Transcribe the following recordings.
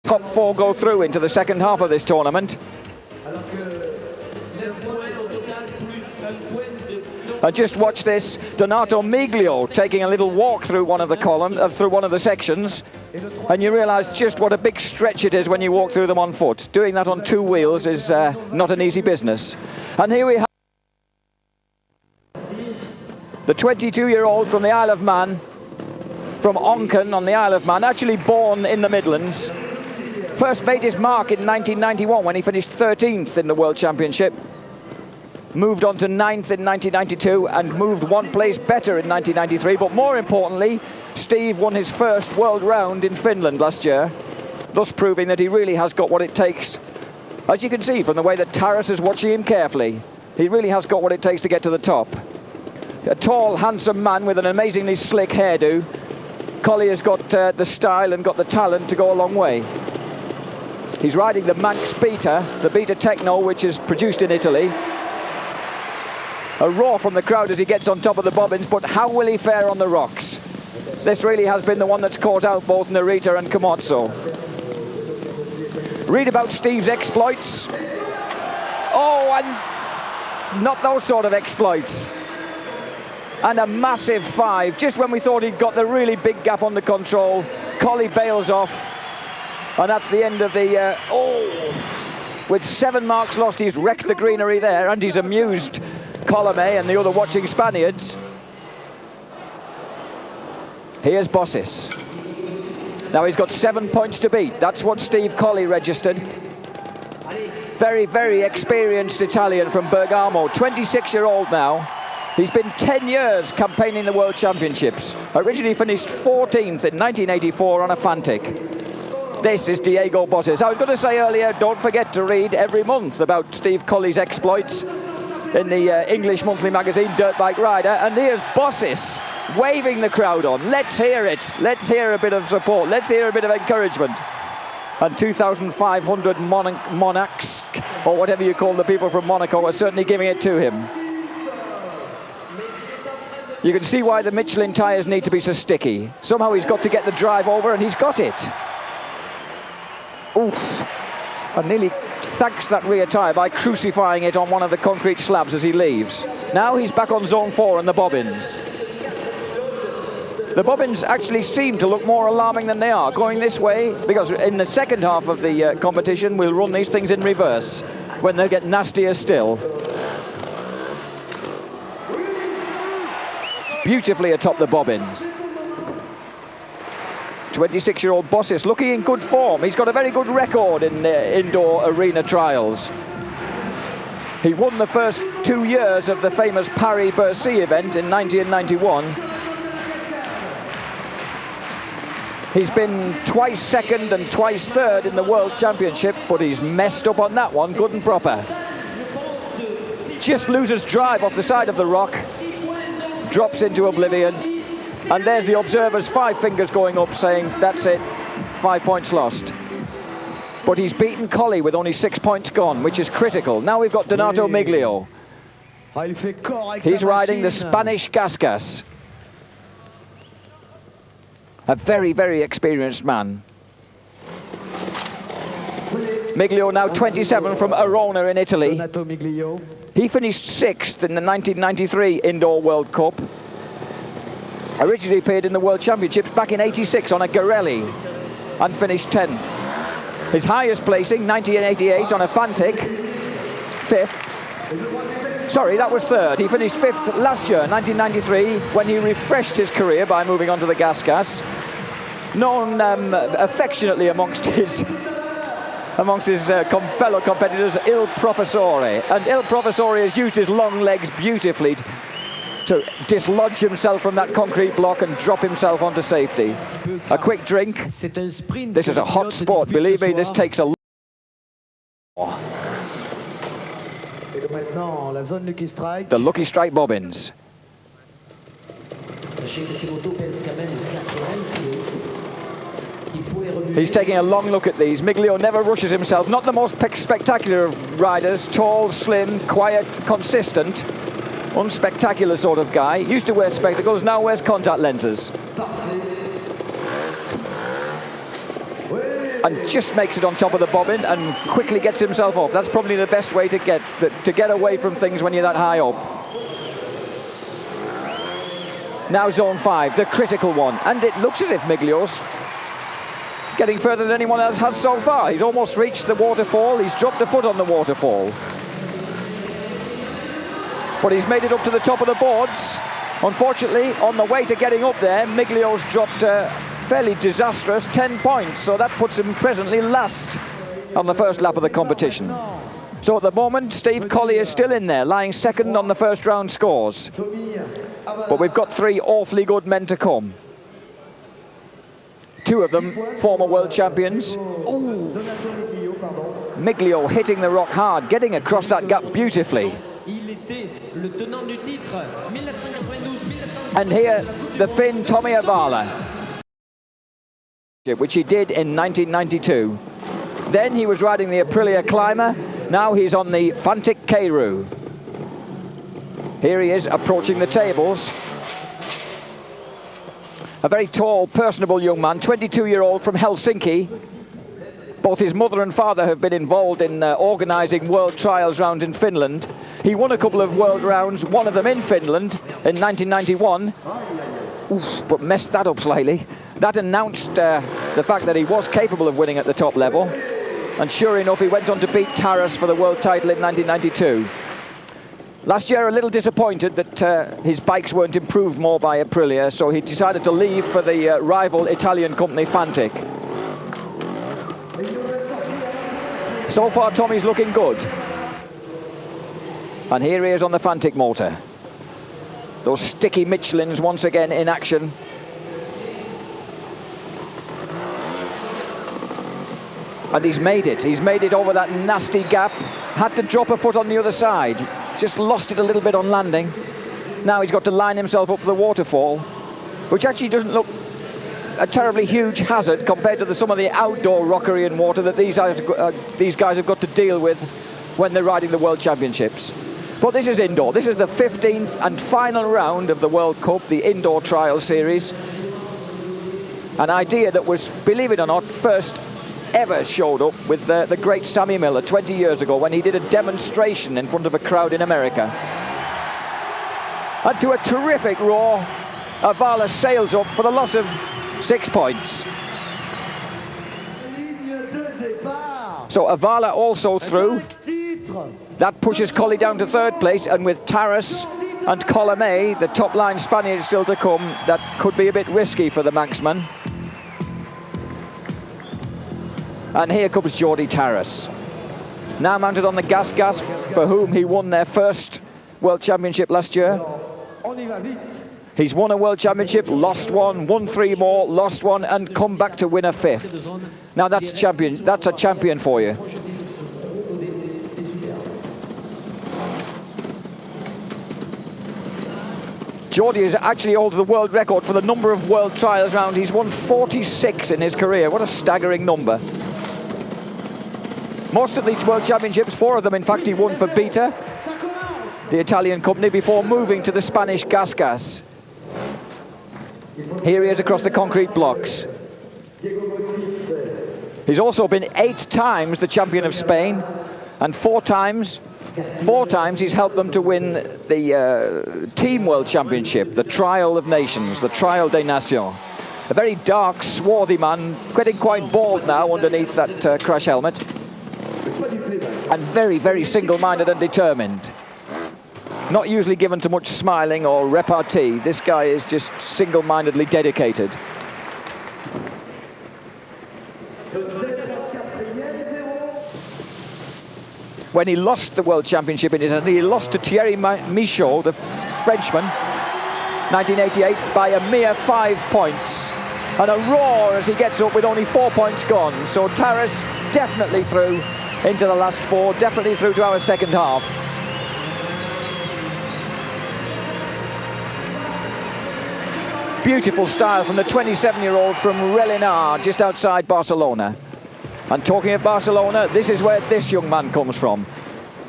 top 4 go through into the second half of this tournament. And just watch this, Donato Miglio taking a little walk through one of the through one of the sections, and you realise just what a big stretch it is when you walk through them on foot. Doing that on 2 wheels is not an easy business. And here we have the 22-year-old from the Isle of Man, from Onken on the Isle of Man, actually born in the Midlands. First made his mark in 1991 when he finished 13th in the World Championship. Moved on to 9th in 1992 and moved 1 place better in 1993. But more importantly, Steve won his first world round in Finland last year, thus proving that he really has got what it takes. As you can see from the way that Taras is watching him carefully, he really has got what it takes to get to the top. A tall, handsome man with an amazingly slick hairdo. Collie has got the style and got the talent to go a long way. He's riding the Manx Beta, the Beta Techno, which is produced in Italy. A roar from the crowd as he gets on top of the bobbins, but how will he fare on the rocks? This really has been the one that's caught out both Narita and Komotso. Read about Steve's exploits. Oh, and not those sort of exploits. And a massive 5, just when we thought he'd got the really big gap on the control. Collie bails off, and that's the end of the... with 7 marks lost, he's wrecked the greenery there, and he's amused Colomé and the other watching Spaniards. Here's Bossis. Now he's got 7 points to beat. That's what Steve Collie registered. Very, very experienced Italian from Bergamo, 26-year-old now. He's been 10 years campaigning the World Championships. Originally finished 14th in 1984 on a Fantic. This is Diego Bossis. I was going to say earlier, don't forget to read every month about Steve Collie's exploits in the English monthly magazine Dirt Bike Rider. And here's Bossis waving the crowd on. Let's hear it. Let's hear a bit of support. Let's hear a bit of encouragement. And 2,500 monarchs, or whatever you call the people from Monaco, are certainly giving it to him. You can see why the Michelin tyres need to be so sticky. Somehow he's got to get the drive over, and he's got it. Oof. And nearly thanks that rear tyre by crucifying it on one of the concrete slabs as he leaves. Now he's back on zone 4 and the bobbins. The bobbins actually seem to look more alarming than they are, going this way, because in the second half of the competition, we'll run these things in reverse, when they'll get nastier still. Beautifully atop the bobbins. 26-year-old Bossis looking in good form. He's got a very good record in the indoor arena trials. He won the first 2 years of the famous Paris-Bercy event in 90 and 91. He's been twice second and twice third in the World Championship, but he's messed up on that one, good and proper. Just loses drive off the side of the rock. Drops into oblivion, and there's the observer's 5 fingers going up saying that's it, 5 points lost. But he's beaten Collie with only 6 points gone, which is critical. Now we've got Donato Miglio. He's riding the Spanish Gasgas. A very, very experienced man. Miglio now 27 from Arona in Italy. He finished 6th in the 1993 Indoor World Cup. Originally appeared in the World Championships back in '86 on a Garelli and finished 10th. His highest placing, 1988 on a Fantic, 5th. Sorry, that was 3rd. He finished 5th last year, 1993, when he refreshed his career by moving on to the Gasgas. Known affectionately amongst his fellow competitors, Il Professore. And Il Professore has used his long legs beautifully to dislodge himself from that concrete block and drop himself onto safety. A quick drink. This is a hot sport, believe me, this takes a lot. The Lucky Strike bobbins. He's taking a long look at these. Miglio never rushes himself. Not the most spectacular of riders. Tall, slim, quiet, consistent. Unspectacular sort of guy. Used to wear spectacles, now wears contact lenses. and just makes it on top of the bobbin and quickly gets himself off. That's probably the best way to get away from things when you're that high up. Now zone 5, the critical one, and it looks as if Miglio's getting further than anyone else has so far. He's almost reached the waterfall. He's dropped a foot on the waterfall, but he's made it up to the top of the boards. Unfortunately, on the way to getting up there, Miglio's dropped a fairly disastrous 10 points, so that puts him presently last on the first lap of the competition. So at the moment, Steve Collier is still in there, lying second on the first round scores. But we've got 3 awfully good men to come. 2 of them former world champions. Miglio hitting the rock hard, getting across that gap beautifully. And here, the Finn Tommy Avala, which he did in 1992. Then he was riding the Aprilia Climber. Now he's on the Fantic Keiru. Here he is approaching the tables. A very tall, personable young man, 22-year-old from Helsinki. Both his mother and father have been involved in organising world trials rounds in Finland. He won a couple of world rounds, one of them in Finland in 1991. Oof, but messed that up slightly. That announced the fact that he was capable of winning at the top level. And sure enough, he went on to beat Taras for the world title in 1992. Last year, a little disappointed that his bikes weren't improved more by Aprilia, so he decided to leave for the rival Italian company Fantic. So far, Tommy's looking good. And here he is on the Fantic motor. Those sticky Michelins once again in action. And he's made it. He's made it over that nasty gap. Had to drop a foot on the other side. Just lost it a little bit on landing. Now he's got to line himself up for the waterfall, which actually doesn't look a terribly huge hazard compared to some of the outdoor rockery and water that these guys have got to deal with when they're riding the World Championships. But this is indoor. This is the 15th and final round of the World Cup, the indoor trial series. An idea that was, believe it or not, first ever showed up with the great Sammy Miller 20 years ago when he did a demonstration in front of a crowd in America. And to a terrific roar, Avala sails up for the loss of 6 points. So Avala also through. That pushes Colli down to 3rd place, and with Taras and Colomé, the top line Spaniards still to come, that could be a bit risky for the Manxman. And here comes Jordi Taras, now mounted on the Gas, for whom he won their first World Championship last year. He's won a World Championship, lost one, won 3 more, lost one, and come back to win a 5th. Now that's a champion for you. Jordi has actually holds the world record for the number of world trials round. He's won 46 in his career. What a staggering number. Most of these World Championships, 4 of them in fact he won for Beta, the Italian company, before moving to the Spanish Gas. Here he is across the concrete blocks. He's also been 8 times the champion of Spain, and 4 times he's helped them to win the Team World Championship, the Trial of Nations, the Trial des Nations. A very dark, swarthy man, getting quite bald now underneath that crash helmet. And very, very single-minded and determined. Not usually given to much smiling or repartee. This guy is just single-mindedly dedicated. When he lost the World Championship in his hand, he lost to Thierry Michaud, the Frenchman, 1988, by a mere 5 points. And a roar as he gets up with only 4 points gone. So Taras definitely through into the last 4, definitely through to our second half. Beautiful style from the 27-year-old from Relinar, just outside Barcelona. And talking of Barcelona, this is where this young man comes from.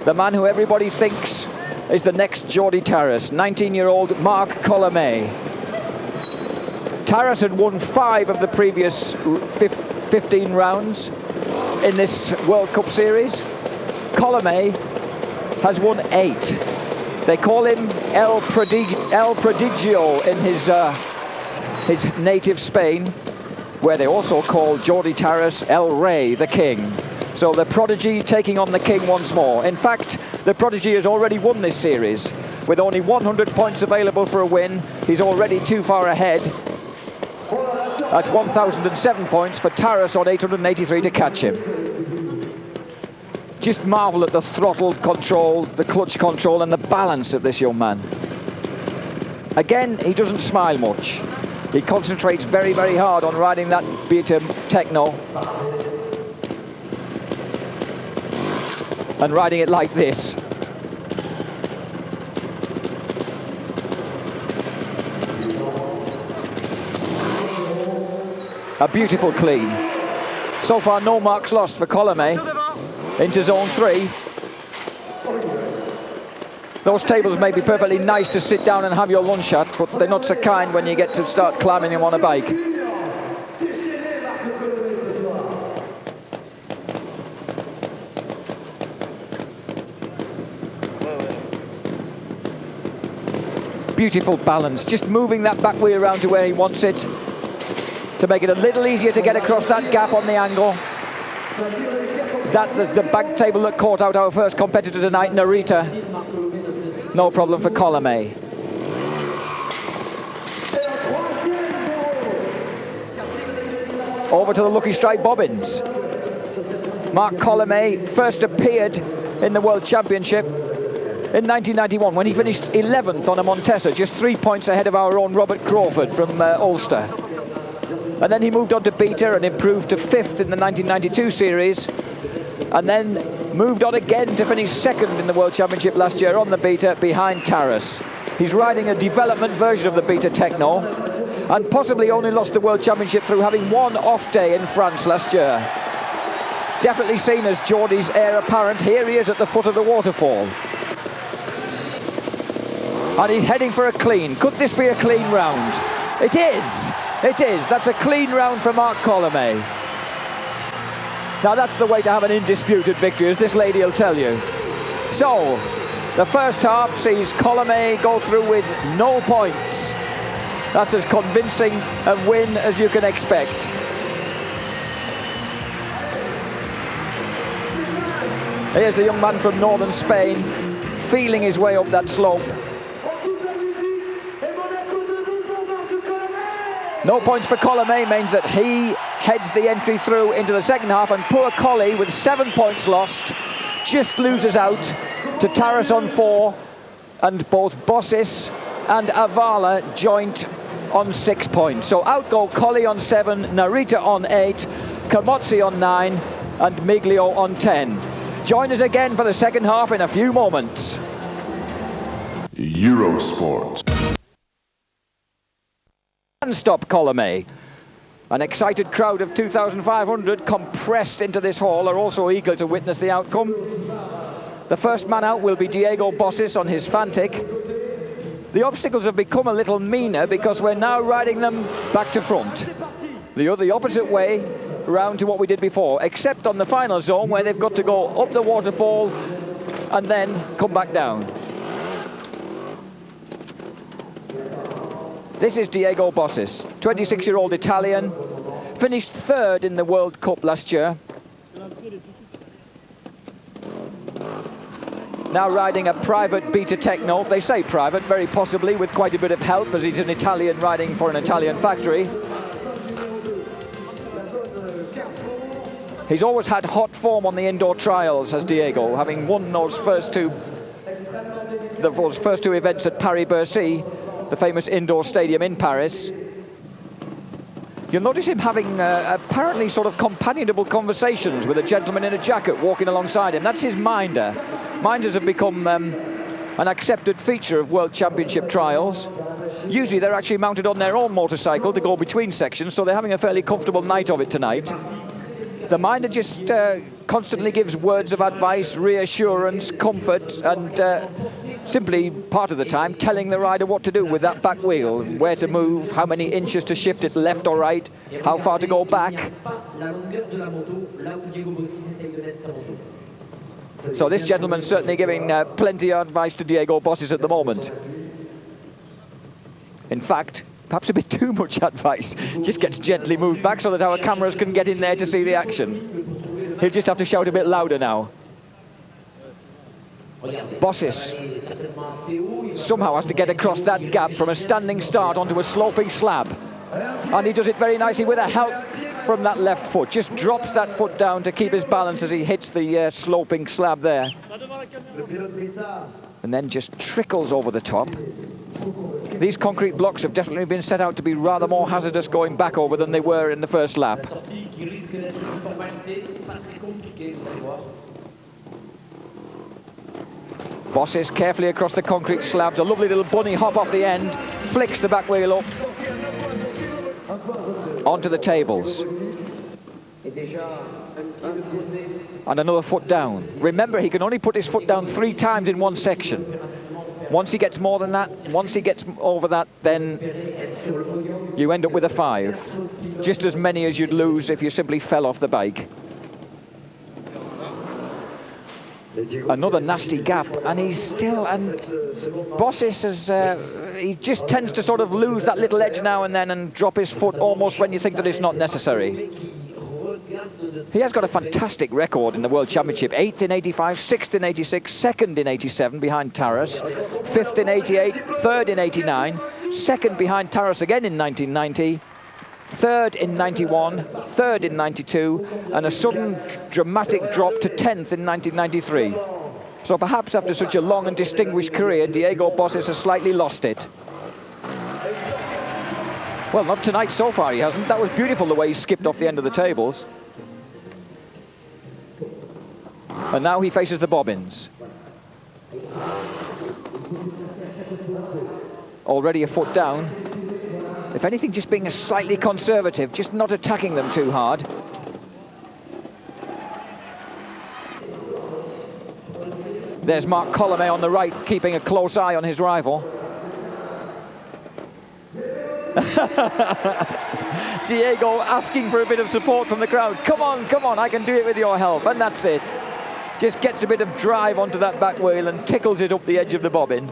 The man who everybody thinks is the next Jordi Taras, 19-year-old Marc Colomé. Taras had won 5 of the previous 15 rounds in this World Cup series. Colomé has won 8. They call him El Prodigio in his native Spain, where they also call Jordi Tarras El Rey, the King. So the prodigy taking on the king once more. In fact, the prodigy has already won this series. With only 100 points available for a win, he's already too far ahead at 1,007 points for Tarras on 883 to catch him. Just marvel at the throttle control, the clutch control and the balance of this young man. Again, he doesn't smile much. He concentrates very, very hard on riding that Beta Techno. And riding it like this. A beautiful clean. So far, no marks lost for Colomé. Into zone 3. Those tables may be perfectly nice to sit down and have your lunch at, but they're not so kind when you get to start climbing them on a bike. Beautiful balance, just moving that back wheel around to where he wants it to make it a little easier to get across that gap on the angle. The back table that caught out our first competitor tonight, Narita. No problem for Colomé. Over to the Lucky Strike bobbins. Marc Colomé first appeared in the World Championship in 1991 when he finished 11th on a Montesa, just 3 points ahead of our own Robert Crawford from Ulster. And then he moved on to Beta and improved to 5th in the 1992 series, and then moved on again to finish 2nd in the World Championship last year on the Beta behind Tarras. He's riding a development version of the Beta Techno and possibly only lost the World Championship through having one off day in France last year. Definitely seen as Jordi's heir apparent. Here he is at the foot of the waterfall. And he's heading for a clean. Could this be a clean round? It is. It is. That's a clean round for Marc Colomé. Now that's the way to have an indisputed victory, as this lady will tell you. So, the first half sees Colomé go through with no points. That's as convincing a win as you can expect. Here's the young man from northern Spain, feeling his way up that slope. No points for Colomé means that he heads the entry through into the second half, and poor Collie, with 7 points lost, just loses out to Tarras on 4, and both Bossis and Avala joint on 6 points. So out go Collie on 7, Narita on 8, Camozzi on 9, and Miglio on 10. Join us again for the second half in a few moments. Eurosport. Stop Colomé. An excited crowd of 2,500 compressed into this hall are also eager to witness the outcome. The first man out will be Diego Bossis on his Fantic. The obstacles have become a little meaner because we're now riding them back to front. The opposite way round to what we did before, except on the final zone where they've got to go up the waterfall and then come back down. This is Diego Bossis, 26-year-old Italian, finished 3rd in the World Cup last year. Now riding a private Beta Techno. They say private, very possibly with quite a bit of help, as he's an Italian riding for an Italian factory. He's always had hot form on the indoor trials, has Diego, having won those first two events at Paris-Bercy, the famous indoor stadium in Paris. You'll notice him having apparently sort of companionable conversations with a gentleman in a jacket walking alongside him. That's his minder. Minders have become an accepted feature of World Championship trials. Usually they're actually mounted on their own motorcycle to go between sections, so they're having a fairly comfortable night of it tonight. The minder just constantly gives words of advice, reassurance, comfort, and simply part of the time telling the rider what to do with that back wheel, where to move, how many inches to shift it left or right, how far to go back. So this gentleman's certainly giving plenty of advice to Diego Bossis at the moment. In fact, perhaps a bit too much advice. Just gets gently moved back so that our cameras can get in there to see the action. He'll just have to shout a bit louder now. Bossis somehow has to get across that gap from a standing start onto a sloping slab. And he does it very nicely with a help from that left foot. Just drops that foot down to keep his balance as he hits the sloping slab there. And then just trickles over the top. These concrete blocks have definitely been set out to be rather more hazardous going back over than they were in the first lap. Bossis carefully across the concrete slabs, a lovely little bunny hop off the end, flicks the back wheel up onto the tables. And another foot down. Remember, he can only put his foot down 3 times in one section. Once he gets more than that, once he gets over that, then you end up with a 5. Just as many as you'd lose if you simply fell off the bike. Another nasty gap, and he's still, and Bossis has, he just tends to sort of lose that little edge now and then and drop his foot almost when you think that it's not necessary. He has got a fantastic record in the World Championship. 8th in 85, 6th in 86, 2nd in 87 behind Taras, 5th in 88, 3rd in 89, 2nd behind Taras again in 1990, 3rd in 91, 3rd in 92, and a sudden dramatic drop to 10th in 1993. So perhaps after such a long and distinguished career, Diego Bossis has slightly lost it. Well, not tonight so far, he hasn't. That was beautiful the way he skipped off the end of the tables. And now he faces the bobbins. Already a foot down. If anything, just being slightly conservative, just not attacking them too hard. There's Mark Colomé on the right, keeping a close eye on his rival. Diego asking for a bit of support from the crowd. Come on, I can do it with your help. And that's it. Just gets a bit of drive onto that back wheel and tickles it up the edge of the bobbin.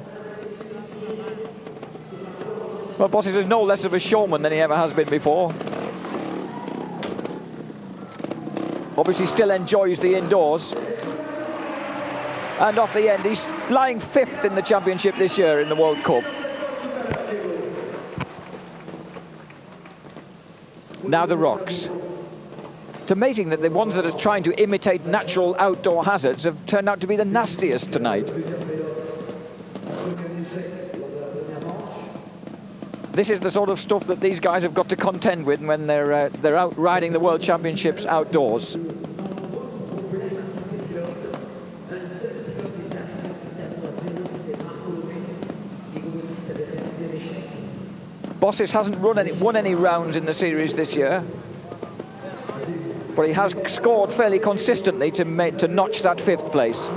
Well, Bossis is no less of a showman than he ever has been before. Obviously still enjoys the indoors. And off the end, he's lying 5th in the championship this year in the World Cup. Now the rocks. It's amazing that the ones that are trying to imitate natural outdoor hazards have turned out to be the nastiest tonight. This is the sort of stuff that these guys have got to contend with when they're out riding the World Championships outdoors. Bossis hasn't won any rounds in the series this year, but he has scored fairly consistently to notch that 5th place.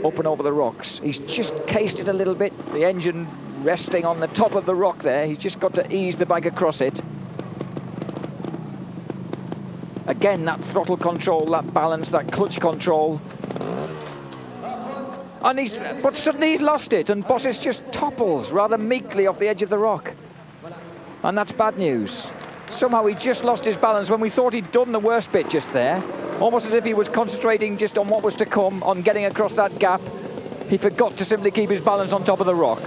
Up and over the rocks. He's just cased it a little bit. The engine resting on the top of the rock there. He's just got to ease the bike across it. Again, that throttle control, that balance, that clutch control. And but suddenly he's lost it, and Bossis just topples rather meekly off the edge of the rock. And that's bad news. Somehow he just lost his balance when we thought he'd done the worst bit just there. Almost as if he was concentrating just on what was to come, on getting across that gap. He forgot to simply keep his balance on top of the rock.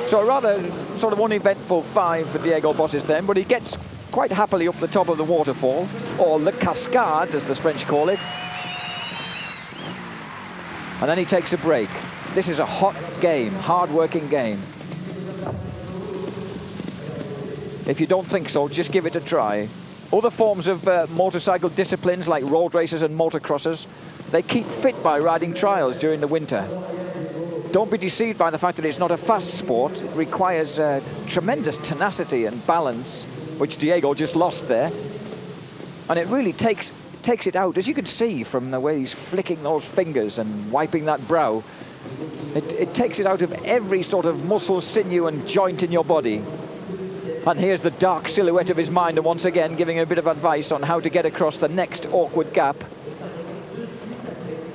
So a rather sort of uneventful 5 for Diego Bossis then, but he gets quite happily up the top of the waterfall, or the cascade, as the French call it. And then he takes a break. This is a hot game, hard-working game. If you don't think so, just give it a try. Other forms of motorcycle disciplines like road races and motocrossers, they keep fit by riding trials during the winter. Don't be deceived by the fact that it's not a fast sport. It requires tremendous tenacity and balance, which Diego just lost there. And it really takes takes it out. As you can see from the way he's flicking those fingers and wiping that brow, it takes it out of every sort of muscle, sinew and joint in your body. And here's the dark silhouette of his minder once again, giving a bit of advice on how to get across the next awkward gap.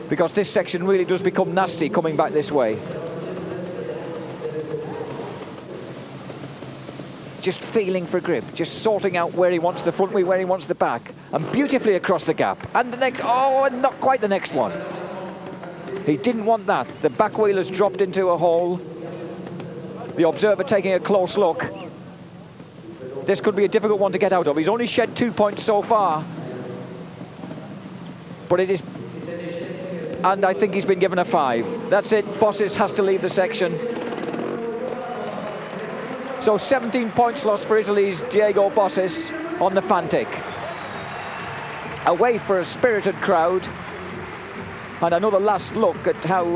Because this section really does become nasty coming back this way. Just feeling for grip, just sorting out where he wants the front wheel, where he wants the back, and beautifully across the gap. And the next, oh, and not quite the next one. He didn't want that. The back wheel has dropped into a hole. The observer taking a close look. This could be a difficult one to get out of. He's only shed 2 points so far. But it is, and I think he's been given a 5. That's it, Bossis has to leave the section. So 17 points lost for Italy's Diego Bossis on the Fantic. Away for a spirited crowd. And another last look at how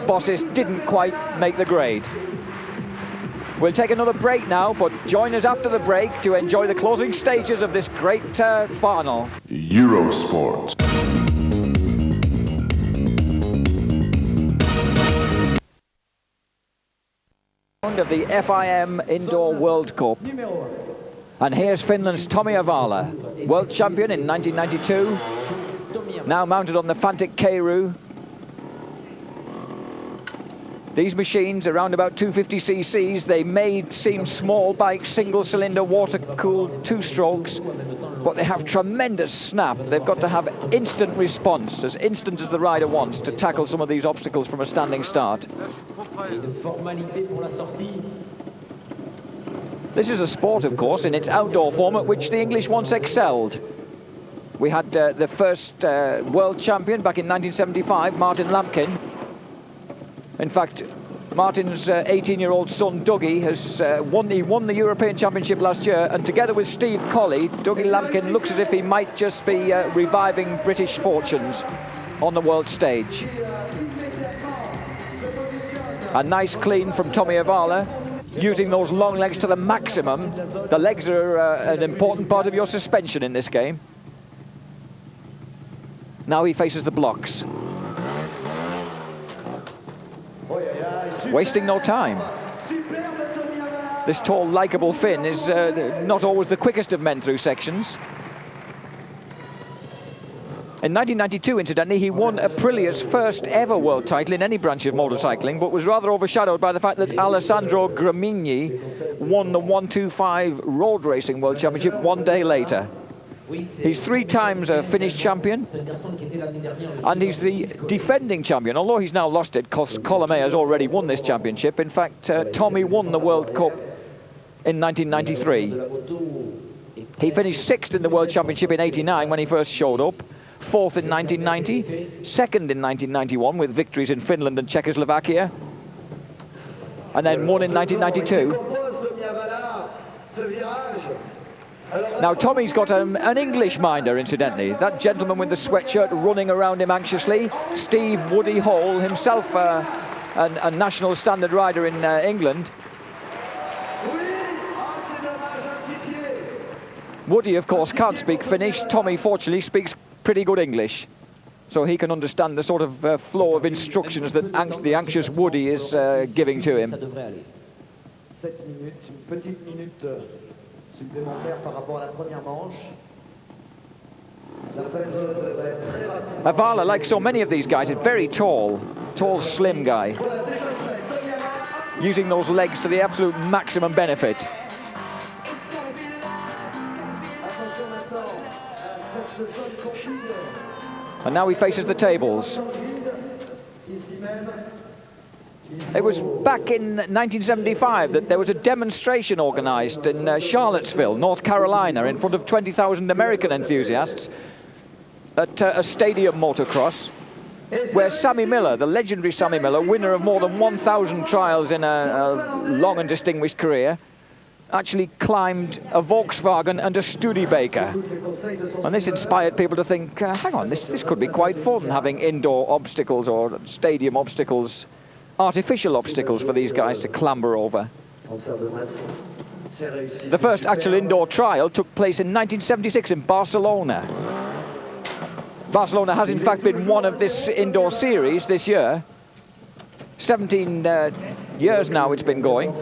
Bossis didn't quite make the grade. We'll take another break now, but join us after the break to enjoy the closing stages of this great final. Eurosport. Of the FIM Indoor World Cup. And here's Finland's Tommi Avala, world champion in 1992, now mounted on the Fantic Keiru. These machines, around about 250 cc's, they may seem small bikes, single-cylinder, water-cooled, 2 strokes, but they have tremendous snap. They've got to have instant response, as instant as the rider wants, to tackle some of these obstacles from a standing start. This is a sport, of course, in its outdoor form at which the English once excelled. We had the first world champion back in 1975, Martin Lampkin. In fact, Martin's 18-year-old son, Dougie, has won the European Championship last year, and together with Steve Colley, Dougie Lampkin looks as if he might just be reviving British fortunes on the world stage. A nice clean from Tommi Avala, using those long legs to the maximum. The legs are an important part of your suspension in this game. Now he faces the blocks. Wasting no time. This tall, likeable Finn is not always the quickest of men through sections. In 1992, incidentally, he won Aprilia's first ever world title in any branch of motorcycling, but was rather overshadowed by the fact that Alessandro Gramigni won the 125 Road Racing World Championship 1 day later. He's 3 times a Finnish champion, and he's the defending champion, although he's now lost it because Colomé has already won this championship. In fact, Tommy won the World Cup in 1993. He finished 6th in the World Championship in '89 when he first showed up, 4th in 1990, 2nd in 1991 with victories in Finland and Czechoslovakia, and then won in 1992. Now, Tommy's got an English minder, incidentally. That gentleman with the sweatshirt running around him anxiously, Steve Woody Hole, himself a national standard rider in England. Woody, of course, can't speak Finnish. Tommy, fortunately, speaks pretty good English, so he can understand the sort of flow of instructions that the anxious Woody is giving to him. Avala, like so many of these guys, is very tall, slim guy, using those legs to the absolute maximum benefit. And now he faces the tables. It was back in 1975 that there was a demonstration organized in Charlottesville, North Carolina, in front of 20,000 American enthusiasts at a stadium motocross, where Sammy Miller, the legendary Sammy Miller, winner of more than 1,000 trials in a long and distinguished career, actually climbed a Volkswagen and a Studebaker. And this inspired people to think, hang on, this could be quite fun, having indoor obstacles or stadium obstacles, artificial obstacles for these guys to clamber over. The first actual indoor trial took place in 1976 in Barcelona. Barcelona has in fact been one of this indoor series this year. 17 years now it's been going.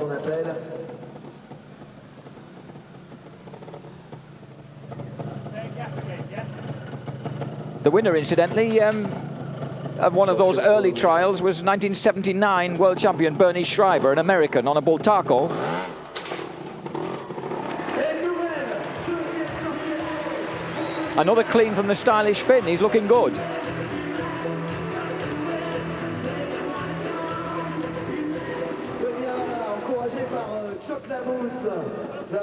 The winner, incidentally, of one of those early trials was 1979 world champion Bernie Schreiber, an American, on a Bultaco. Another clean from the stylish Finn. He's looking good.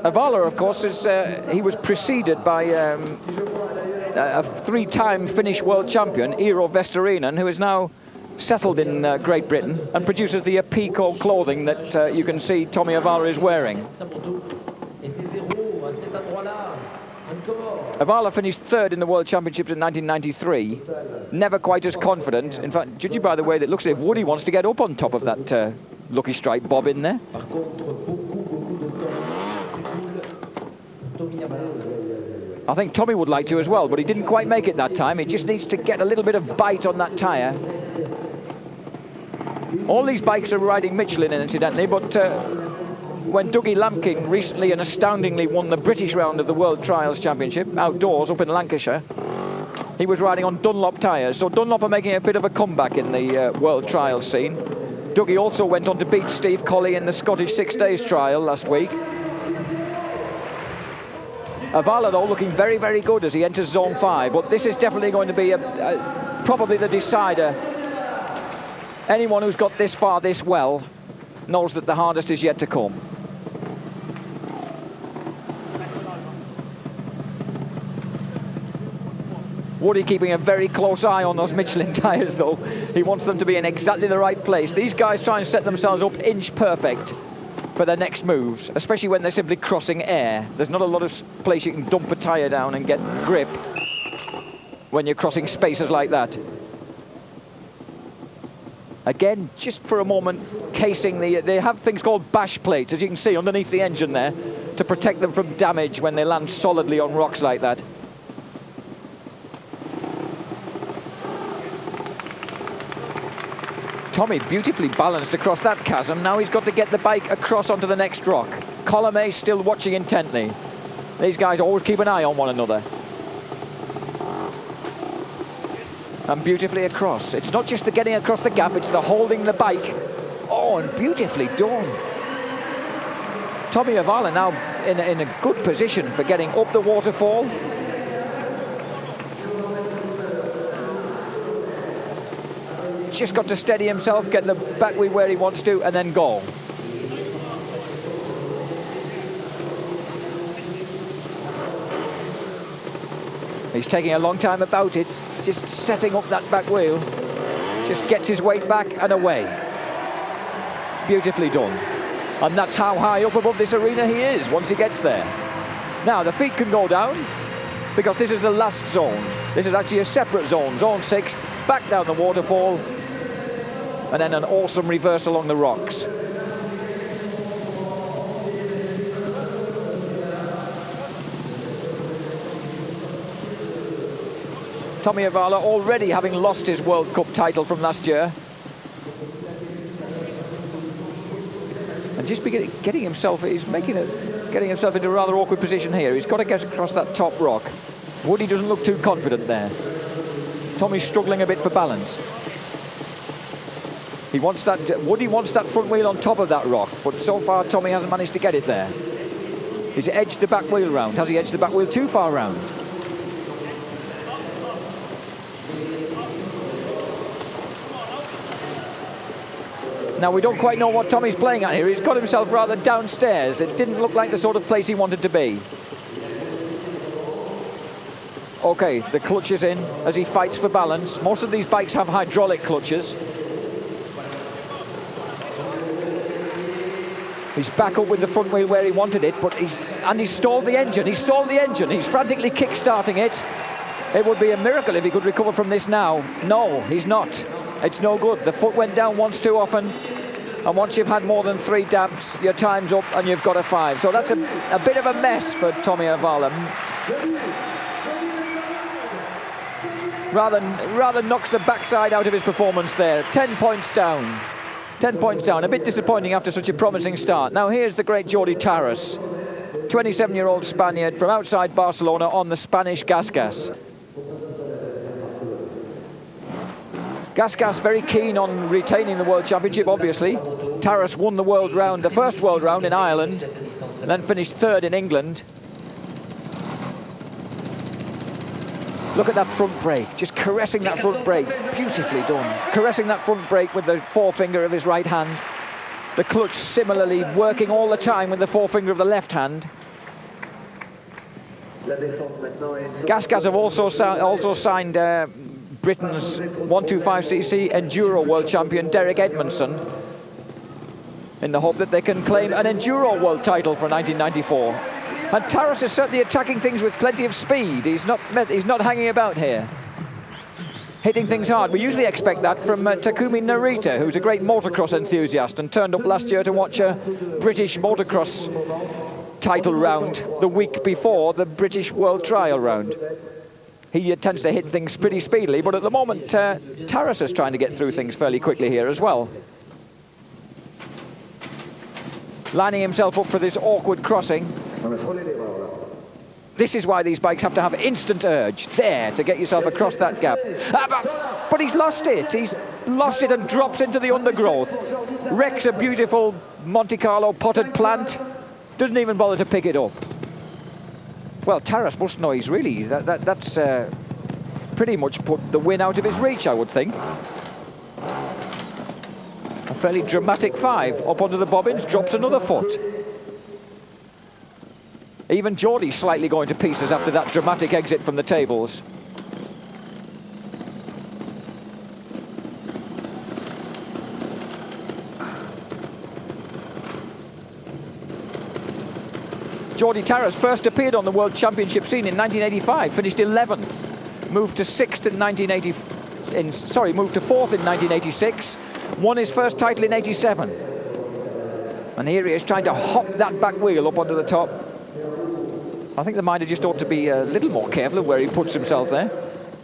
Avala, of course, he was preceded by a three-time Finnish world champion, Eero Vestarinen, who is now settled in Great Britain and produces the Apico clothing that you can see Tommy Avala is wearing. Avala finished third in the World Championships in 1993, never quite as confident. In fact, judging by the way that it looks as if Woody wants to get up on top of that Lucky Strike bob in there. I think Tommy would like to as well, but he didn't quite make it that time. He just needs to get a little bit of bite on that tyre. All these bikes are riding Michelin, incidentally, but when Dougie Lampkin recently and astoundingly won the British round of the World Trials Championship outdoors up in Lancashire, he was riding on Dunlop tyres. So Dunlop are making a bit of a comeback in the World Trials scene. Dougie also went on to beat Steve Colley in the Scottish 6 Days trial last week. Avala, though, looking very, very good as he enters Zone 5, but this is definitely going to be probably the decider. Anyone who's got this far this well knows that the hardest is yet to come. Woody keeping a very close eye on those Michelin tyres, though. He wants them to be in exactly the right place. These guys try and set themselves up inch perfect for their next moves, especially when they're simply crossing air. There's not a lot of place you can dump a tyre down and get grip when you're crossing spaces like that. Again, just for a moment, casing they have things called bash plates, as you can see underneath the engine there, to protect them from damage when they land solidly on rocks like that. Tommy beautifully balanced across that chasm. Now he's got to get the bike across onto the next rock. Colomé still watching intently. These guys always keep an eye on one another. And beautifully across. It's not just the getting across the gap, it's the holding the bike. Oh, and beautifully done. Tommy Avala now in a good position for getting up the waterfall. Just got to steady himself, get the back wheel where he wants to, and then go. He's taking a long time about it, just setting up that back wheel. Just gets his weight back and away. Beautifully done. And that's how high up above this arena he is once he gets there. Now, the feet can go down, because this is the last zone. This is actually a separate zone, Zone 6, back down the waterfall, and then an awesome reverse along the rocks. Tommy Avala already having lost his World Cup title from last year. And just getting himself, getting himself into a rather awkward position here. He's got to get across that top rock. Woody doesn't look too confident there. Tommy's struggling a bit for balance. Woody wants that front wheel on top of that rock, but so far Tommy hasn't managed to get it there. He's edged the back wheel round. Has he edged the back wheel too far round? Now, we don't quite know what Tommy's playing at here. He's got himself rather downstairs. It didn't look like the sort of place he wanted to be. Okay, the clutch is in as he fights for balance. Most of these bikes have hydraulic clutches. He's back up with the front wheel where he wanted it, but he's stalled the engine. He's stalled the engine. He's frantically kick-starting it. It would be a miracle if he could recover from this now. No, he's not. It's no good. The foot went down once too often. And once you've had more than 3 dabs, your time's up and you've got a 5. So that's a bit of a mess for Tommy Avala. Rather knocks the backside out of his performance there. 10 points down. 10 points down. A bit disappointing after such a promising start. Now here's the great Jordi Tarras, 27-year-old Spaniard from outside Barcelona on the Spanish Gas. Gas very keen on retaining the World Championship, obviously. Tarras won the World Round, the first World Round in Ireland, and then finished 3rd in England. Look at that front brake, just caressing that front brake, beautifully done. Caressing that front brake with the forefinger of his right hand. The clutch similarly working all the time with the forefinger of the left hand. Gas have also signed Britain's 125cc Enduro World Champion Derek Edmondson in the hope that they can claim an Enduro World title for 1994. And Tarras is certainly attacking things with plenty of speed. He's not hanging about here. Hitting things hard. We usually expect that from Takumi Narita, who's a great motocross enthusiast and turned up last year to watch a British motocross title round the week before the British World Trial round. He tends to hit things pretty speedily, but at the moment, Tarras is trying to get through things fairly quickly here as well. Lining himself up for this awkward crossing. This is why these bikes have to have instant urge, there, to get yourself across that gap. But he's lost it. He's lost it and drops into the undergrowth. Wrecks a beautiful Monte Carlo potted plant. Doesn't even bother to pick it up. Well, Tarras must know he's really, that's pretty much put the win out of his reach, I would think. A fairly dramatic 5, up onto the bobbins, drops another foot. Even Jordi's slightly going to pieces after that dramatic exit from the tables. Jordi Tarras first appeared on the World Championship scene in 1985, finished 11th, moved to 4th in 1986, won his first title in 87. And here he is trying to hop that back wheel up onto the top. I think the minder just ought to be a little more careful of where he puts himself there.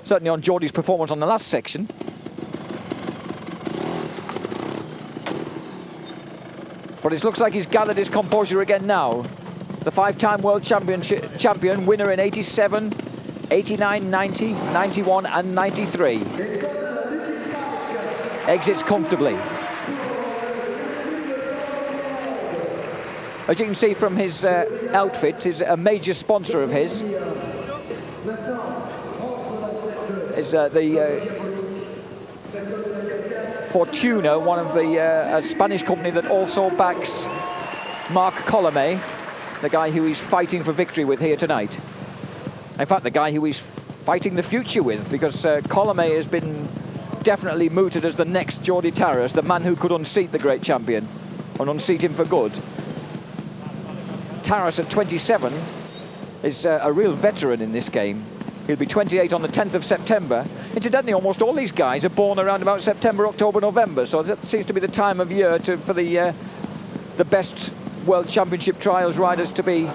Certainly on Jordi's performance on the last section. But it looks like he's gathered his composure again now. The 5-time World Champion, winner in 87, 89, 90, 91 and 93. Exits comfortably. As you can see from his outfit, a major sponsor of his is the Fortuna, one of the a Spanish company that also backs Marc Colomé, the guy who he's fighting for victory with here tonight. In fact, the guy who he's fighting the future with, because Colomé has been definitely mooted as the next Jordi Tarras, the man who could unseat the great champion, and unseat him for good. Tarras at 27 is a real veteran in this game. He'll be 28 on the 10th of September. Incidentally, almost all these guys are born around about September, October, November, so that seems to be the time of year for the best World Championship Trials riders to be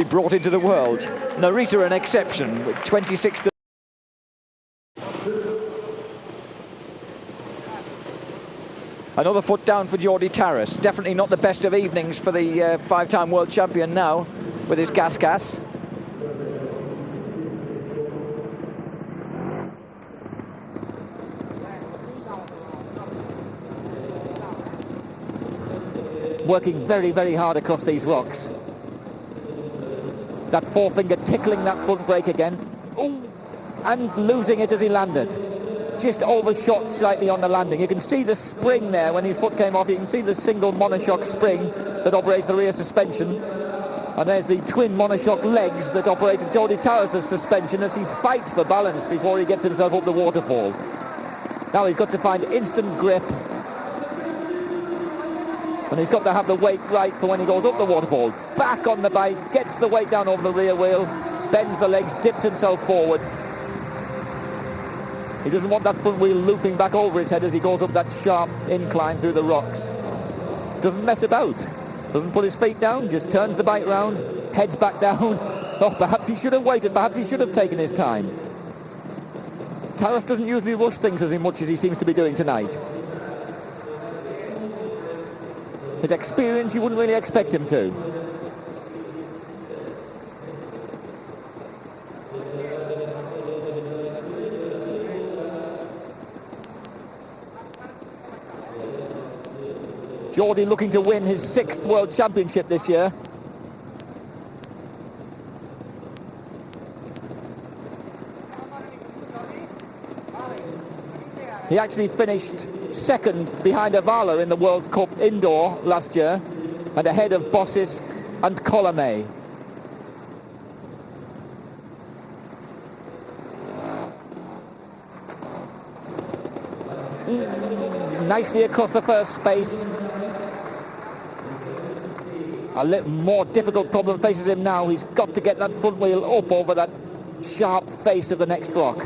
brought into the world. Narita an exception with 26th. Another foot down for Jordi Tarras. Definitely not the best of evenings for the 5-time world champion now with his gas. Working very, very hard across these rocks. That forefinger tickling that front brake again. Ooh, and losing it as he landed. Just overshot slightly on the landing. You can see the spring there when his foot came off. You can see the single monoshock spring that operates the rear suspension. And there's the twin monoshock legs that operated Jordi Tarras' suspension as he fights for balance before he gets himself up the waterfall. Now he's got to find instant grip. And he's got to have the weight right for when he goes up the waterfall. Back on the bike, gets the weight down over the rear wheel, bends the legs, dips himself forward. He doesn't want that front wheel looping back over his head as he goes up that sharp incline through the rocks. Doesn't mess about. Doesn't put his feet down, just turns the bike round, heads back down. Oh, perhaps he should have waited, perhaps he should have taken his time. Taras doesn't usually rush things as much as he seems to be doing tonight. His experience, you wouldn't really expect him to. Geordie looking to win his 6th World Championship this year. He actually finished second behind Avala in the World Cup indoor last year and ahead of Bossis and Colomé. Nicely across the first space. A little more difficult problem faces him now. He's got to get that front wheel up over that sharp face of the next rock.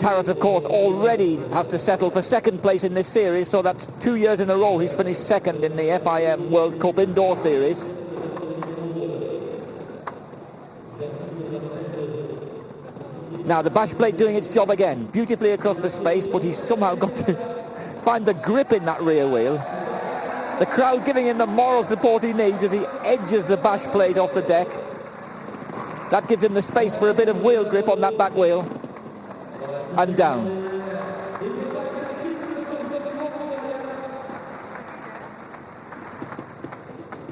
Taras, of course, already has to settle for second place in this series, so that's 2 years in a row he's finished second in the FIM World Cup Indoor Series. Now the bash plate doing its job again, beautifully across the space, but he's somehow got to find the grip in that rear wheel. The crowd giving him the moral support he needs as he edges the bash plate off the deck. That gives him the space for a bit of wheel grip on that back wheel. And down.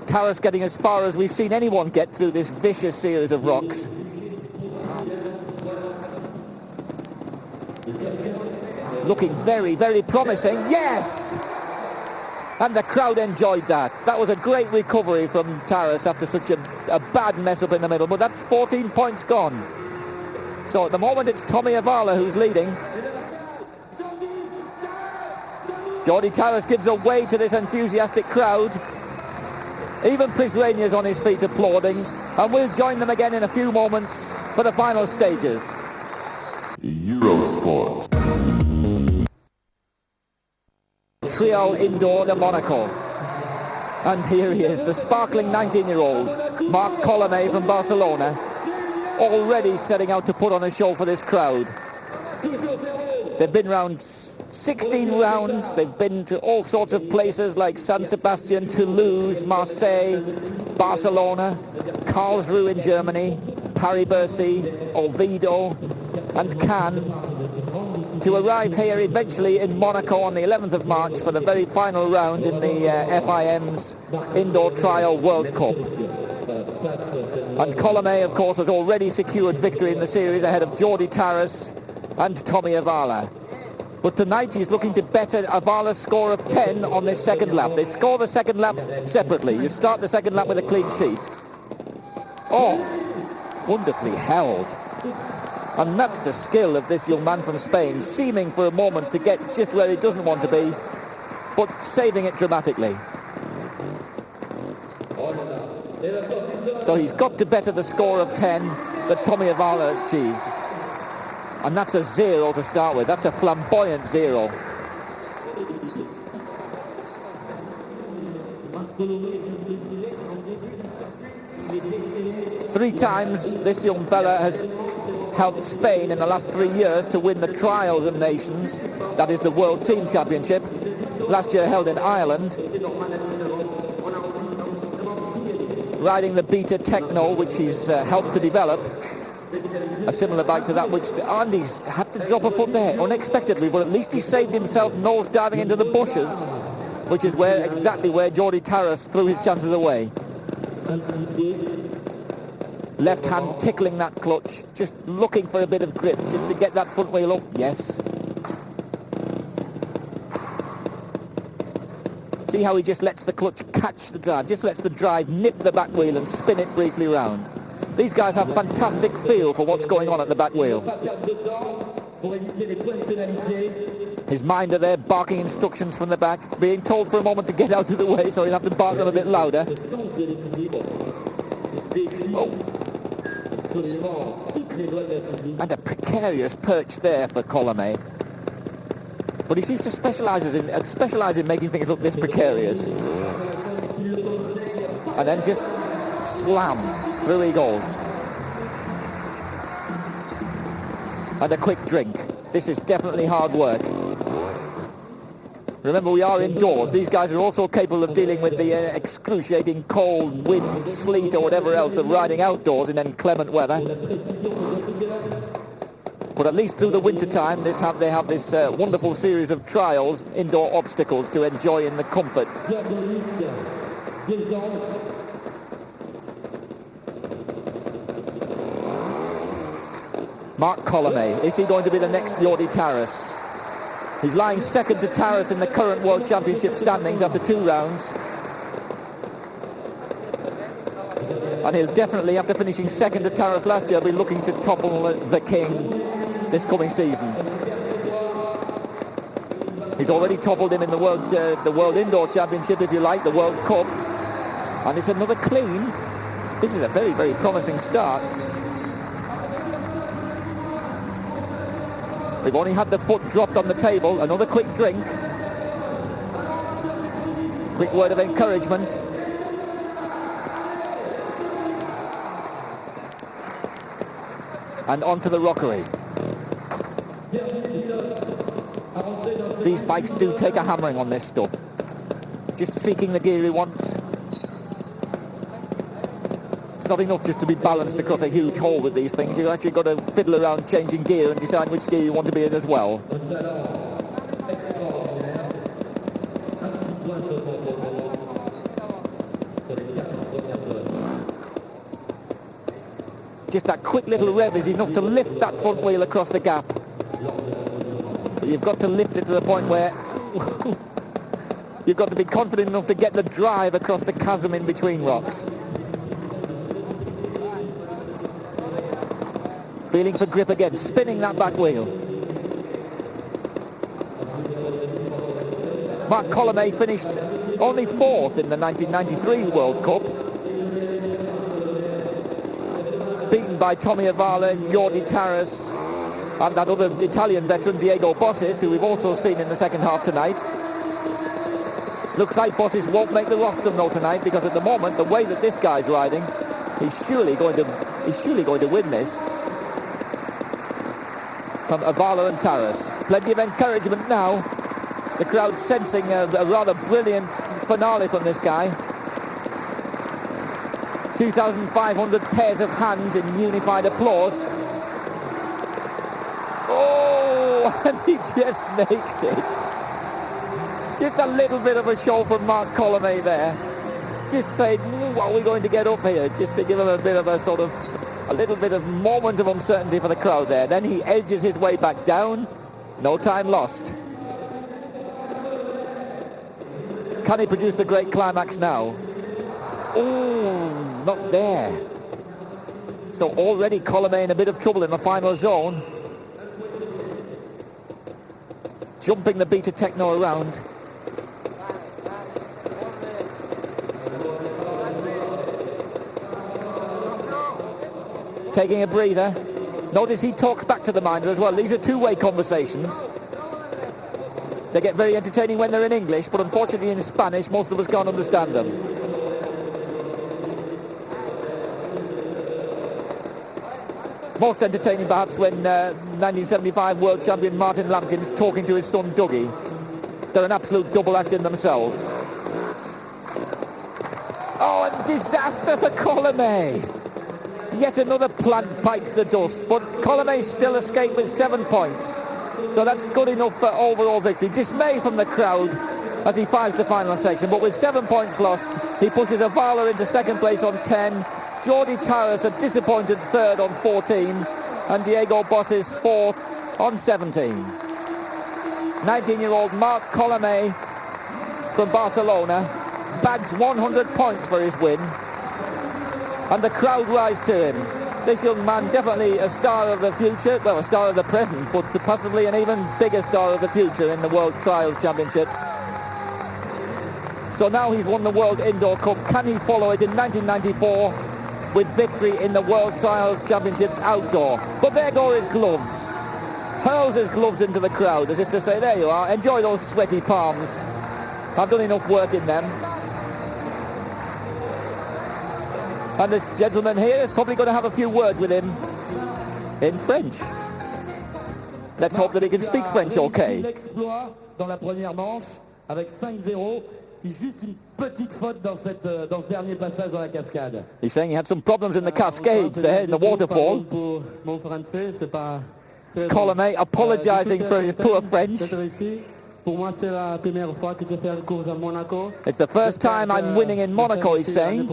Taras getting as far as we've seen anyone get through this vicious series of rocks. Looking very, very promising. Yes! And the crowd enjoyed that. That was a great recovery from Taras after such a bad mess up in the middle, but that's 14 points gone. So at the moment it's Tommy Avala who's leading. Geordie Taras gives away to this enthusiastic crowd. Even Prisrenia's on his feet applauding, and we'll join them again in a few moments for the final stages. Eurosport. Trial Indoor de Monaco. And here he is, the sparkling 19-year-old, Marc Colomé from Barcelona, already setting out to put on a show for this crowd. They've been round 16 rounds, they've been to all sorts of places like San Sebastian, Toulouse, Marseille, Barcelona, Karlsruhe in Germany, Paris-Bercy, Oviedo and Cannes, to arrive here eventually in Monaco on the 11th of March for the very final round in the FIM's Indoor Trial World Cup. And Colomé, of course, has already secured victory in the series ahead of Geordie Taras and Tommy Avala. But tonight he's looking to better Avala's score of 10 on this second lap. They score the second lap separately. You start the second lap with a clean sheet. Oh, wonderfully held. And that's the skill of this young man from Spain, seeming for a moment to get just where he doesn't want to be, but saving it dramatically. So he's got to better the score of 10 that Tommy Avala achieved. And that's a 0 to start with. That's a flamboyant 0. Three times this young fella has helped Spain in the last 3 years to win the Trials of Nations, that is the World Team Championship, last year held in Ireland. Riding the Beta Techno, which he's helped to develop, a similar bike to that which Andy's had to drop a foot there unexpectedly, but at least he saved himself nose diving into the bushes, which is exactly where Geordie Taras threw his chances away. Left hand tickling that clutch, just looking for a bit of grip, just to get that front wheel up. Yes. See how he just lets the clutch catch the drive, just lets the drive nip the back wheel and spin it briefly round. These guys have fantastic feel for what's going on at the back wheel. His minder there barking instructions from the back, being told for a moment to get out of the way, so he'll have to bark them a bit louder. Oh. And a precarious perch there for Colomé. But he seems to specialise in making things look this precarious. And then just slam, through he goes. And a quick drink. This is definitely hard work. Remember, we are indoors. These guys are also capable of dealing with the excruciating cold, wind, sleet or whatever else of riding outdoors in inclement weather. But at least through the winter time, they have this wonderful series of trials, indoor obstacles to enjoy in the comfort. Marc Colomé, is he going to be the next Jordi Taras? He's lying second to Taras in the current World Championship standings after 2 rounds. And he'll definitely, after finishing second to Taras last year, be looking to topple the king this coming season. He's already toppled him in the World Indoor Championship, if you like, the World Cup. And it's another clean. This is a very, very promising start. We've only had the foot dropped on the table. Another quick drink. Quick word of encouragement. And onto the rockery. These bikes do take a hammering on this stuff. Just seeking the gear he wants. It's not enough just to be balanced across a huge hole with these things. You've actually got to fiddle around changing gear and decide which gear you want to be in as well. Just that quick little rev is enough to lift that front wheel across the gap. But you've got to lift it to the point where you've got to be confident enough to get the drive across the chasm in between rocks. Feeling for grip again, spinning that back wheel. Marc Colomé finished only 4th in the 1993 World Cup. Beaten by Tommy Avala, Jordi Taras, and that other Italian veteran, Diego Bossis, who we've also seen in the second half tonight. Looks like Bossis won't make the rostrum though tonight, because at the moment, the way that this guy's riding, he's surely going to win this. From Avala and Taras. Plenty of encouragement now. The crowd sensing a rather brilliant finale from this guy. 2,500 pairs of hands in unified applause. Oh, and he just makes it. Just a little bit of a show from Marc Colomé there. Just saying, what are we going to get up here? Just to give him a bit of a little bit of moment of uncertainty for the crowd there. Then he edges his way back down. No time lost. Can he produce the great climax now? Oh, not there. So already Colomé in a bit of trouble in the final zone. Jumping the Beta Techno around. Taking a breather. Notice he talks back to the minder as well. These are two-way conversations. They get very entertaining when they're in English, but unfortunately in Spanish most of us can't understand them. Most entertaining perhaps when 1975 world champion Martin Lampkin's talking to his son Dougie. They're an absolute double act in themselves. Oh, and disaster for Colomé. Yet another plant bites the dust, but Colomé still escaped with 7 points. So that's good enough for overall victory. Dismay from the crowd as he finds the final section, but with 7 points lost, he pushes Avala into second place on 10, Jordi Taras a disappointed third on 14, and Diego Bossis fourth on 17. 19-year-old Marc Colomé from Barcelona bags 100 points for his win. And the crowd rise to him. This young man definitely a star of the future, well, a star of the present, but possibly an even bigger star of the future in the World Trials Championships. So now he's won the World Indoor Cup. Can he follow it in 1994 with victory in the World Trials Championships outdoor. But there go his gloves. Hurls his gloves into the crowd as if to say, there you are, enjoy those sweaty palms. I've done enough work in them. And this gentleman here is probably going to have a few words with him in French. Let's hope that he can speak French okay. L'exploit dans la première manche avec 5-0. Juste une petite faute dans ce dernier passage dans la cascade. He's saying he had some problems in the cascades there, in the waterfall. Mon français, c'est pas Colomé apologising for his poor French. Pour moi, c'est la première fois que je fais une course à Monaco. It's the first time I'm winning in Monaco, he's saying.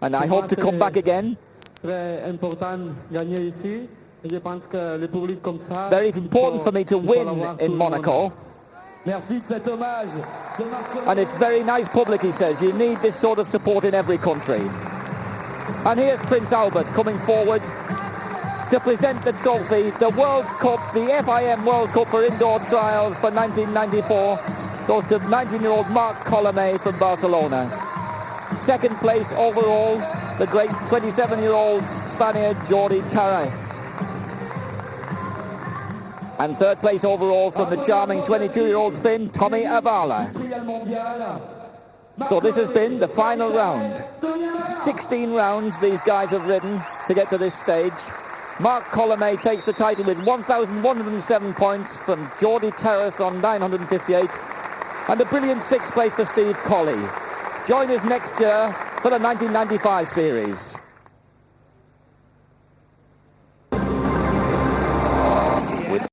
And I hope to come back again. Très important gagner ici. Je pense que le public comme ça. Very important for me to win in Monaco. Merci de cet hommage. And it's very nice public, he says. You need this sort of support in every country. And here's Prince Albert coming forward to present the trophy, the World Cup, the FIM World Cup for indoor trials for 1994 goes to 19-year-old Marc Colomé from Barcelona. Second place overall, the great 27-year-old Spaniard Jordi Tarras. And third place overall from the charming 22-year-old Finn, Tommy Avala. So this has been the final round. 16 rounds these guys have ridden to get to this stage. Marc Colomé takes the title with 1,107 points from Jordi Tarras on 958, and a brilliant sixth place for Steve Colley. Join us next year for the 1995 series.